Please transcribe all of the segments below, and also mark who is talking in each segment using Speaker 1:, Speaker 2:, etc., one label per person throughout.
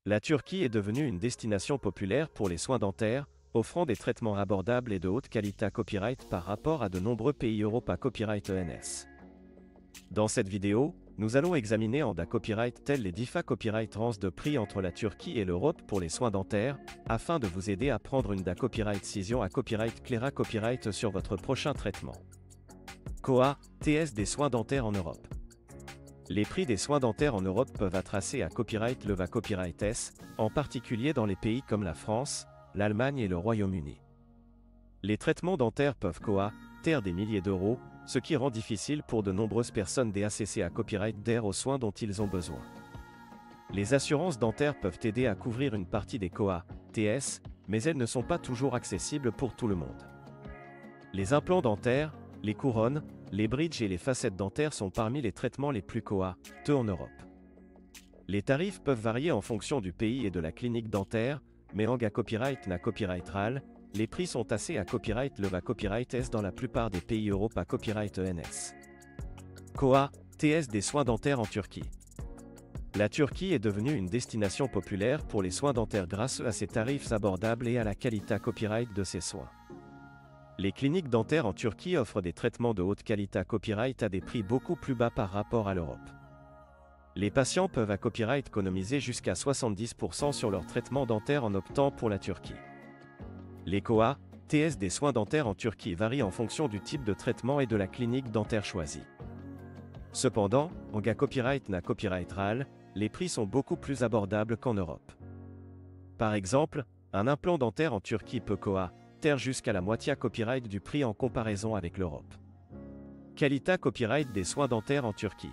Speaker 1: La Turquie est devenue une destination populaire pour les soins dentaires, offrant des traitements abordables et de haute qualité copyright par rapport à de nombreux pays Europa Copyright ENS. Dans cette vidéo, nous allons examiner en DA Copyright tels les DIFA Copyright Ranges de prix entre la Turquie et l'Europe pour les soins dentaires, afin de vous aider à prendre une DA Copyright Cision à Copyright Clara Copyright sur votre prochain traitement. COA, TS des soins dentaires en Europe. Les prix des soins dentaires en Europe peuvent être tracés à Copyright Leva Copyright S, en particulier dans les pays comme la France, l'Allemagne et le Royaume-Uni. Les traitements dentaires peuvent coûter des milliers d'euros, ce qui rend difficile pour de nombreuses personnes d'accéder à Copyright DER aux soins dont ils ont besoin. Les assurances dentaires peuvent aider à couvrir une partie des COA, TS, mais elles ne sont pas toujours accessibles pour tout le monde. Les implants dentaires, les couronnes, les bridges et les facettes dentaires sont parmi les traitements les plus coûteux en Europe. Les tarifs peuvent varier en fonction du pays et de la clinique dentaire, mais en Copyright na Copyright RAL, les prix sont assez à Copyright Leva Copyright S dans la plupart des pays Europa Copyright ENS. COA, TS des soins dentaires en Turquie. La Turquie est devenue une destination populaire pour les soins dentaires grâce à ses tarifs abordables et à la qualité copyright de ses soins. Les cliniques dentaires en Turquie offrent des traitements de haute qualité copyright à des prix beaucoup plus bas par rapport à l'Europe. Les patients peuvent à copyright économiser jusqu'à 70% sur leur traitement dentaire en optant pour la Turquie. Les COA, TS des soins dentaires en Turquie varient en fonction du type de traitement et de la clinique dentaire choisie. Cependant, en Copyright na Copyright RAL, les prix sont beaucoup plus abordables qu'en Europe. Par exemple, un implant dentaire en Turquie peut coûter jusqu'à la moitié copyright du prix en comparaison avec l'Europe. Qualité copyright des soins dentaires en Turquie.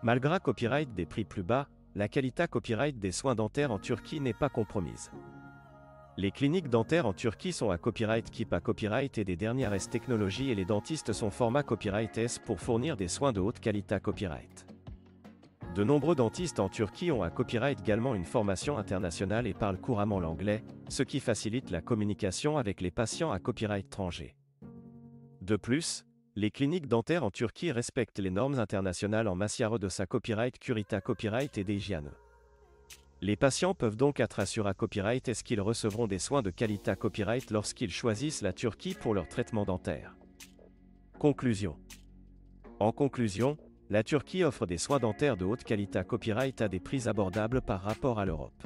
Speaker 1: Malgré copyright des prix plus bas, la qualité copyright des soins dentaires en Turquie n'est pas compromise. Les cliniques dentaires en Turquie sont à Copyright Keep à Copyright et des dernières S technologies et les dentistes sont format Copyright S pour fournir des soins de haute qualité copyright. De nombreux dentistes en Turquie ont à Copyright également une formation internationale et parlent couramment l'anglais, ce qui facilite la communication avec les patients à Copyright étranger. De plus, les cliniques dentaires en Turquie respectent les normes internationales en matière de sa Copyright Curita Copyright et d'hygiène. Les patients peuvent donc être assurés à Copyright est-ce qu'ils recevront des soins de qualité copyright lorsqu'ils choisissent la Turquie pour leur traitement dentaire. Conclusion. En conclusion, la Turquie offre des soins dentaires de haute qualité copyright à des prix abordables par rapport à l'Europe.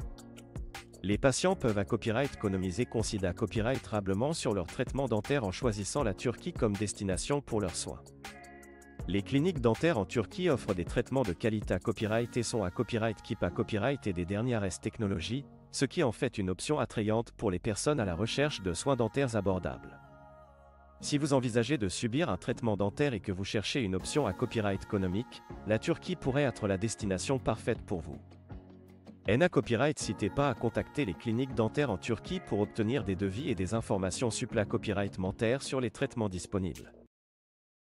Speaker 1: Les patients peuvent à Copyright économiser considérablement sur leur traitement dentaire en choisissant la Turquie comme destination pour leurs soins. Les cliniques dentaires en Turquie offrent des traitements de qualité copyright et sont à Copyright Keep à Copyright et des dernières S technologies, ce qui en fait une option attrayante pour les personnes à la recherche de soins dentaires abordables. Si vous envisagez de subir un traitement dentaire et que vous cherchez une option à copyright économique, la Turquie pourrait être la destination parfaite pour vous. Na Copyright n'hésitez pas à contacter les cliniques dentaires en Turquie pour obtenir des devis et des informations supplémentaires sur les traitements disponibles.